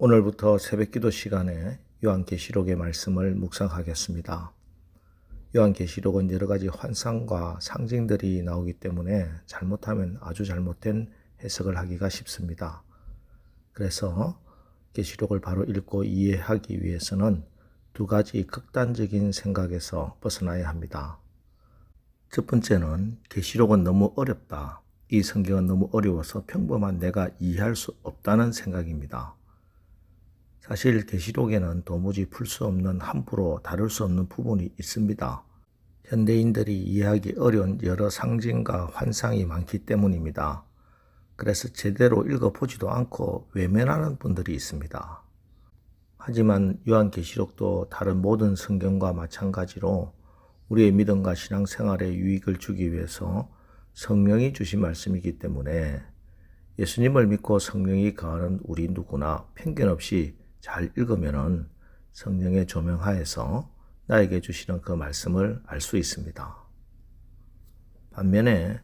오늘부터 새벽기도 시간에 요한계시록의 말씀을 묵상하겠습니다. 요한계시록은 여러 가지 환상과 상징들이 나오기 때문에 잘못하면 아주 잘못된 해석을 하기가 쉽습니다. 그래서 계시록을 바로 읽고 이해하기 위해서는 두 가지 극단적인 생각에서 벗어나야 합니다. 첫 번째는 계시록은 너무 어렵다. 이 성경은 너무 어려워서 평범한 내가 이해할 수 없다는 생각입니다. 사실 계시록에는 도무지 풀 수 없는, 함부로 다룰 수 없는 부분이 있습니다. 현대인들이 이해하기 어려운 여러 상징과 환상이 많기 때문입니다. 그래서 제대로 읽어보지도 않고 외면하는 분들이 있습니다. 하지만 요한계시록도 다른 모든 성경과 마찬가지로 우리의 믿음과 신앙생활에 유익을 주기 위해서 성령이 주신 말씀이기 때문에 예수님을 믿고 성령이 거하는 우리 누구나 편견 없이 잘 읽으면 성령의 조명하에서 나에게 주시는 그 말씀을 알 수 있습니다. 반면에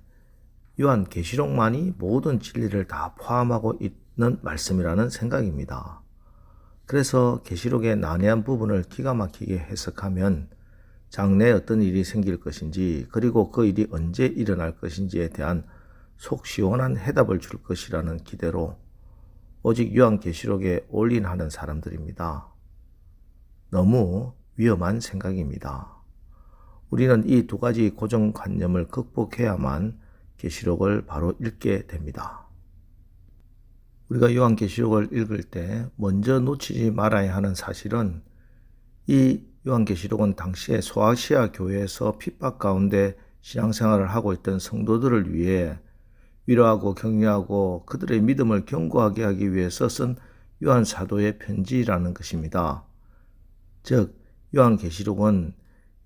요한계시록만이 모든 진리를 다 포함하고 있는 말씀이라는 생각입니다. 그래서 계시록의 난해한 부분을 기가 막히게 해석하면 장래에 어떤 일이 생길 것인지, 그리고 그 일이 언제 일어날 것인지에 대한 속 시원한 해답을 줄 것이라는 기대로 오직 요한계시록에 올인하는 사람들입니다. 너무 위험한 생각입니다. 우리는 이 두 가지 고정관념을 극복해야만 계시록을 바로 읽게 됩니다. 우리가 요한계시록을 읽을 때 먼저 놓치지 말아야 하는 사실은, 이 요한계시록은 당시에 소아시아 교회에서 핍박 가운데 신앙생활을 하고 있던 성도들을 위해 위로하고 격려하고 그들의 믿음을 견고하게 하기 위해서 쓴 요한 사도의 편지라는 것입니다. 즉, 요한계시록은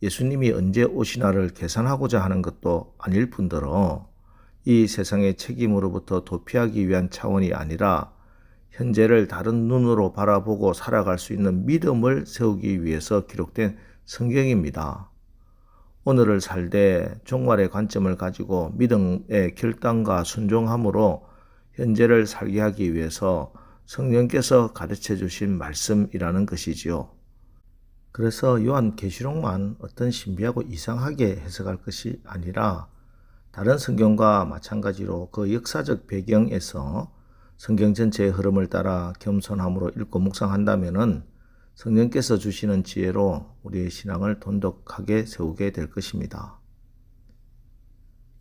예수님이 언제 오시나를 계산하고자 하는 것도 아닐 뿐더러 이 세상의 책임으로부터 도피하기 위한 차원이 아니라 현재를 다른 눈으로 바라보고 살아갈 수 있는 믿음을 세우기 위해서 기록된 성경입니다. 오늘을 살되 종말의 관점을 가지고 믿음의 결단과 순종함으로 현재를 살게 하기 위해서 성령께서 가르쳐 주신 말씀이라는 것이지요. 그래서 요한계시록만 어떤 신비하고 이상하게 해석할 것이 아니라 다른 성경과 마찬가지로 그 역사적 배경에서 성경 전체의 흐름을 따라 겸손함으로 읽고 묵상한다면 성령께서 주시는 지혜로 우리의 신앙을 돈독하게 세우게 될 것입니다.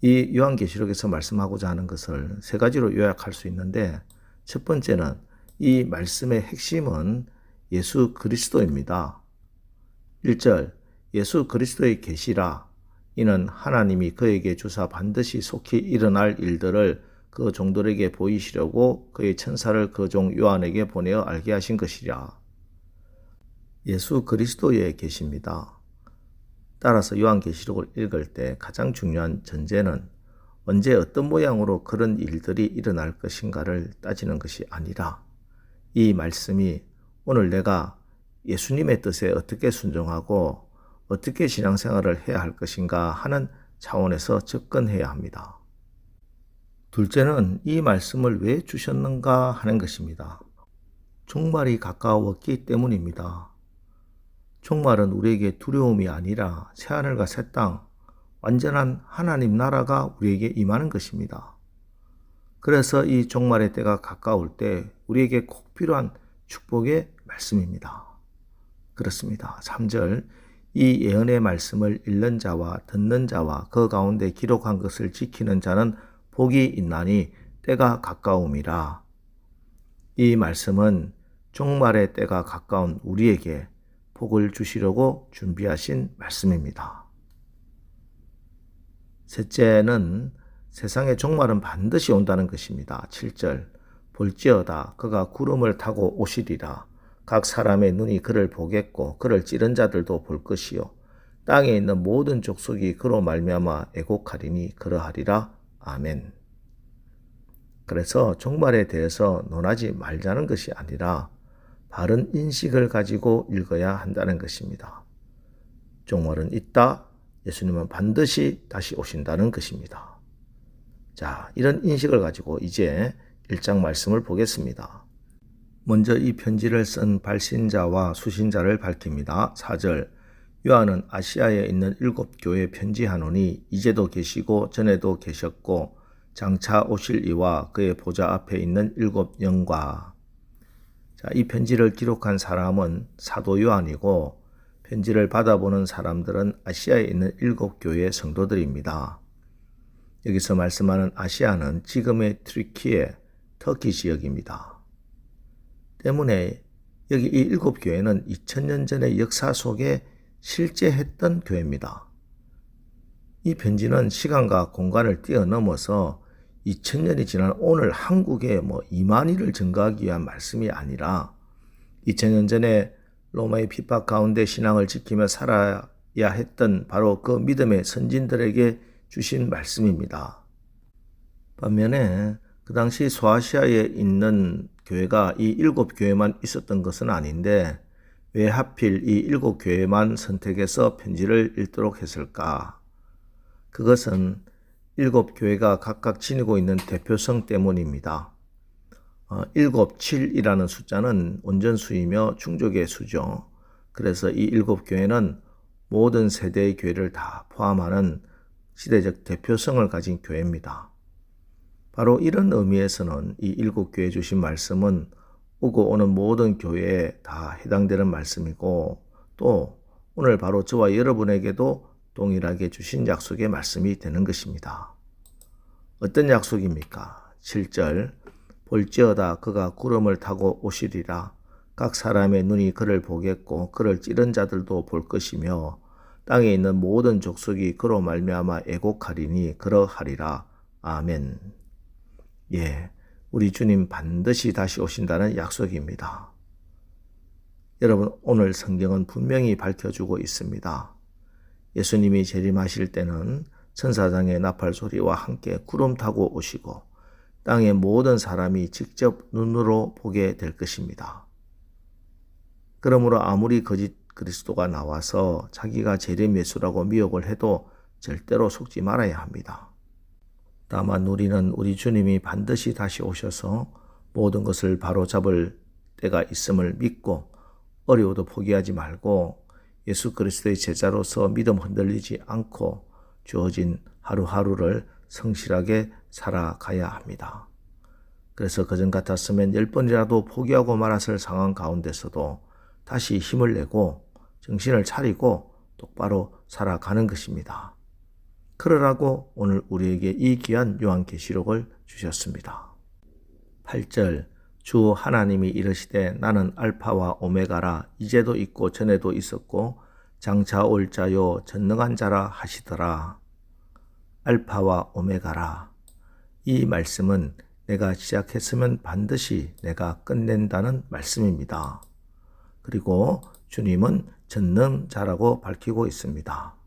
이 요한계시록에서 말씀하고자 하는 것을 세 가지로 요약할 수 있는데, 첫 번째는 이 말씀의 핵심은 예수 그리스도입니다. 1절, 예수 그리스도의 계시라. 이는 하나님이 그에게 주사 반드시 속히 일어날 일들을 그 종들에게 보이시려고 그의 천사를 그 종 요한에게 보내어 알게 하신 것이라. 예수 그리스도의 계시입니다. 따라서 요한계시록을 읽을 때 가장 중요한 전제는 언제 어떤 모양으로 그런 일들이 일어날 것인가를 따지는 것이 아니라 이 말씀이 오늘 내가 예수님의 뜻에 어떻게 순종하고 어떻게 신앙생활을 해야 할 것인가 하는 차원에서 접근해야 합니다. 둘째는 이 말씀을 왜 주셨는가 하는 것입니다. 종말이 가까웠기 때문입니다. 종말은 우리에게 두려움이 아니라 새하늘과 새 땅, 완전한 하나님 나라가 우리에게 임하는 것입니다. 그래서 이 종말의 때가 가까울 때 우리에게 꼭 필요한 축복의 말씀입니다. 그렇습니다. 3절, 이 예언의 말씀을 읽는 자와 듣는 자와 그 가운데 기록한 것을 지키는 자는 복이 있나니 때가 가까움이라. 이 말씀은 종말의 때가 가까운 우리에게 복을 주시려고 준비하신 말씀입니다. 셋째는 세상의 종말은 반드시 온다는 것입니다. 7절, 볼지어다 그가 구름을 타고 오시리라. 각 사람의 눈이 그를 보겠고 그를 찌른 자들도 볼 것이요 땅에 있는 모든 족속이 그로 말미암아 애곡하리니 그러하리라. 아멘. 그래서 종말에 대해서 논하지 말자는 것이 아니라 바른 인식을 가지고 읽어야 한다는 것입니다. 종말은 있다. 예수님은 반드시 다시 오신다는 것입니다. 자, 이런 인식을 가지고 이제 1장 말씀을 보겠습니다. 먼저 이 편지를 쓴 발신자와 수신자를 밝힙니다. 4절 요한은 아시아에 있는 7교회에 편지하노니 이제도 계시고 전에도 계셨고 장차 오실 이와 그의 보좌 앞에 있는 7영과. 자, 이 편지를 기록한 사람은 사도 요한이고 편지를 받아보는 사람들은 아시아에 있는 7교회의 성도들입니다. 여기서 말씀하는 아시아는 지금의 튀르키예, 터키 지역입니다. 때문에 여기 이 7교회는 2000년 전의 역사 속에 실제 했던 교회입니다. 이 편지는 시간과 공간을 뛰어넘어서 2000년이 지난 오늘 한국에 2만일을 증거하기 위한 말씀이 아니라 2000년 전에 로마의 핍박 가운데 신앙을 지키며 살아야 했던 바로 그 믿음의 선진들에게 주신 말씀입니다. 반면에 그 당시 소아시아에 있는 교회가 이 7교회만 있었던 것은 아닌데 왜 하필 이 7교회만 선택해서 편지를 읽도록 했을까? 그것은 7교회가 각각 지니고 있는 대표성 때문입니다. 7, 7이라는 숫자는 온전수이며 충족의 수죠. 그래서 이 7교회는 모든 세대의 교회를 다 포함하는 시대적 대표성을 가진 교회입니다. 바로 이런 의미에서는 이 7교회에 주신 말씀은 오고 오는 모든 교회에 다 해당되는 말씀이고 또 오늘 바로 저와 여러분에게도 동일하게 주신 약속의 말씀이 되는 것입니다. 어떤 약속입니까? 7절 볼지어다 그가 구름을 타고 오시리라. 각 사람의 눈이 그를 보겠고 그를 찌른 자들도 볼 것이며 땅에 있는 모든 족속이 그로 말미암아 애곡하리니 그러하리라. 아멘. 예, 우리 주님 반드시 다시 오신다는 약속입니다. 여러분, 오늘 성경은 분명히 밝혀주고 있습니다. 예수님이 재림하실 때는 천사장의 나팔 소리와 함께 구름 타고 오시고 땅의 모든 사람이 직접 눈으로 보게 될 것입니다. 그러므로 아무리 거짓 그리스도가 나와서 자기가 재림 예수라고 미혹을 해도 절대로 속지 말아야 합니다. 다만 우리는 우리 주님이 반드시 다시 오셔서 모든 것을 바로잡을 때가 있음을 믿고 어려워도 포기하지 말고 예수 그리스도의 제자로서 믿음 흔들리지 않고 주어진 하루하루를 성실하게 살아가야 합니다. 그래서 그전 같았으면 10번이라도 포기하고 말았을 상황 가운데서도 다시 힘을 내고 정신을 차리고 똑바로 살아가는 것입니다. 그러라고 오늘 우리에게 이 귀한 요한계시록을 주셨습니다. 8절 주 하나님이 이르시되 나는 알파와 오메가라 이제도 있고 전에도 있었고 장차 올 자요 전능한 자라 하시더라. 알파와 오메가라. 이 말씀은 내가 시작했으면 반드시 내가 끝낸다는 말씀입니다. 그리고 주님은 전능자라고 밝히고 있습니다.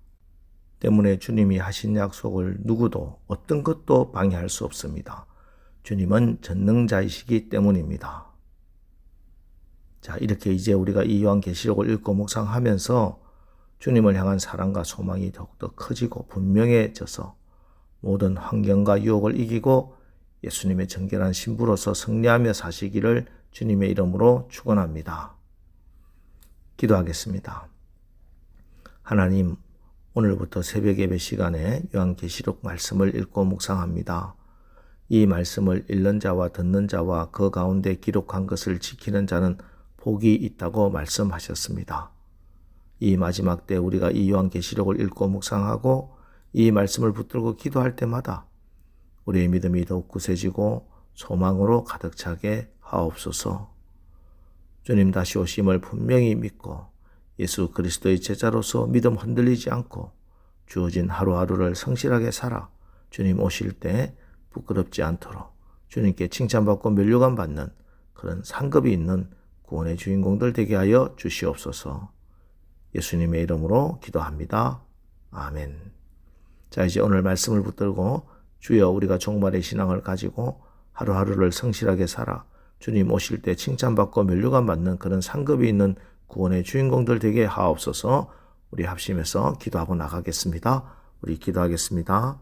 때문에 주님이 하신 약속을 누구도 어떤 것도 방해할 수 없습니다. 주님은 전능자이시기 때문입니다. 자, 이렇게 이제 우리가 이 요한계시록을 읽고 묵상하면서 주님을 향한 사랑과 소망이 더욱더 커지고 분명해져서 모든 환경과 유혹을 이기고 예수님의 정결한 신부로서 승리하며 사시기를 주님의 이름으로 축원합니다. 기도하겠습니다. 하나님, 오늘부터 새벽 예배 시간에 요한계시록 말씀을 읽고 묵상합니다. 이 말씀을 읽는 자와 듣는 자와 그 가운데 기록한 것을 지키는 자는 복이 있다고 말씀하셨습니다. 이 마지막 때 우리가 이 요한계시록을 읽고 묵상하고 이 말씀을 붙들고 기도할 때마다 우리의 믿음이 더욱 굳세지고 소망으로 가득 차게 하옵소서. 주님 다시 오심을 분명히 믿고 예수 그리스도의 제자로서 믿음 흔들리지 않고 주어진 하루하루를 성실하게 살아 주님 오실 때 부끄럽지 않도록 주님께 칭찬받고 면류관 받는 그런 상급이 있는 구원의 주인공들 되게 하여 주시옵소서. 예수님의 이름으로 기도합니다. 아멘. 자, 이제 오늘 말씀을 붙들고 주여 우리가 종말의 신앙을 가지고 하루하루를 성실하게 살아 주님 오실 때 칭찬받고 면류관 받는 그런 상급이 있는 구원의 주인공들 되게 하옵소서. 우리 합심해서 기도하고 나가겠습니다. 우리 기도하겠습니다.